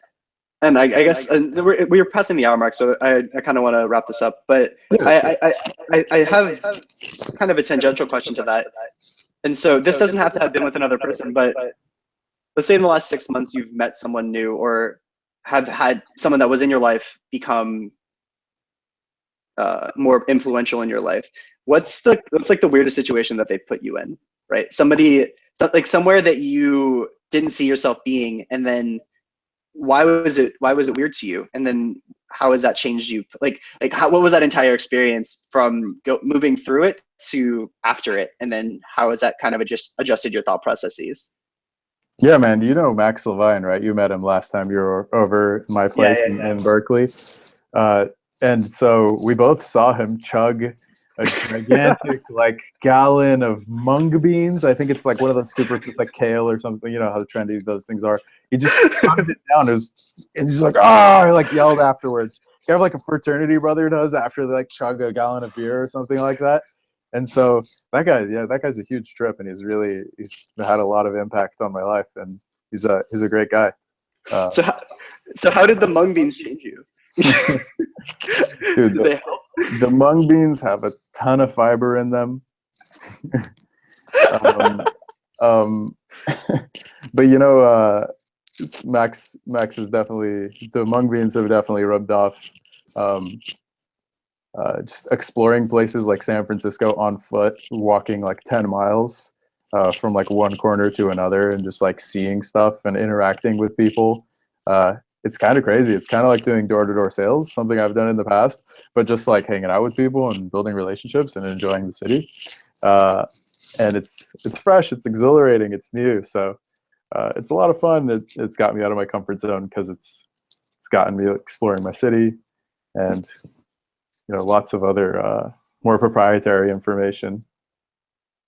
And I guess we're passing the hour mark, so I kind of want to wrap this up. But I have kind of a tangential question to that. And so this doesn't have to have been with another person, but let's say in the last 6 months you've met someone new or have had someone that was in your life become more influential in your life. What's like the weirdest situation that they've put you in, right? Somebody like somewhere that you didn't see yourself being, and then why was it weird to you, and then how has that changed you? Like what was that entire experience from moving through it to after it, and then how has that kind of adjusted your thought processes? Yeah, man. You know Max Levine, right? You met him last time you were over at my Yeah, place yeah, yeah. in Berkeley. Uh, and so we both saw him chug a gigantic like gallon of mung beans. I think it's like one of those superfoods like kale or something. You know how trendy those things are. He just chugged it down. And he's like, ah, oh, like yelled afterwards. Kind of like a fraternity brother does after they like chug a gallon of beer or something like that. And so that guy's a huge trip, and he's had a lot of impact on my life, and he's a great guy. So how, so how did the mung beans change you? Dude, Did they help? the mung beans have a ton of fiber in them. um, um, but you know, Max is definitely, the mung beans have definitely rubbed off. Um, just exploring places like San Francisco on foot, walking like 10 miles from like one corner to another, and just like seeing stuff and interacting with people. It's kind of crazy. It's kind of like doing door-to-door sales, something I've done in the past, but just like hanging out with people and building relationships and enjoying the city. And it's fresh, it's exhilarating, it's new. So it's a lot of fun. It's got me out of my comfort zone because it's gotten me exploring my city, and lots of other more proprietary information.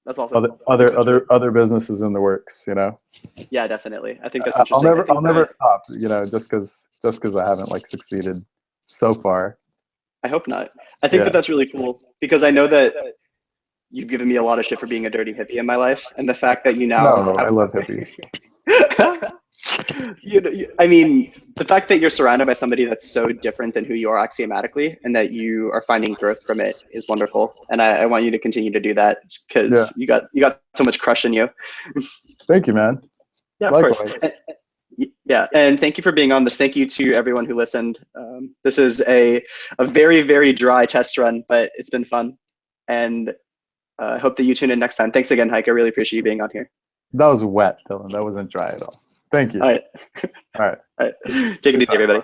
That's awesome. I think that's great. Other businesses in the works. Yeah, definitely. I think that's interesting. I I'll think never that stop. Just because I haven't like succeeded so far. I hope not. I think that Yeah. that's really cool because I know that you've given me a lot of shit for being a dirty hippie in my life, and the fact that you now No, I have love hippies. I mean, the fact that you're surrounded by somebody that's so different than who you are axiomatically, and that you are finding growth from it is wonderful. And I want you to continue to do that Yeah. because you got so much crush in you. Thank you, man. Yeah, of course. Likewise. Yeah, and thank you for being on this. Thank you to everyone who listened. This is a very, very dry test run, but it's been fun. And I hope that you tune in next time. Thanks again, Hyke. I really appreciate you being on here. That was wet, Dylan. That wasn't dry at all. Thank you. All right. All right. All right. Take it Peace easy, out. everybody.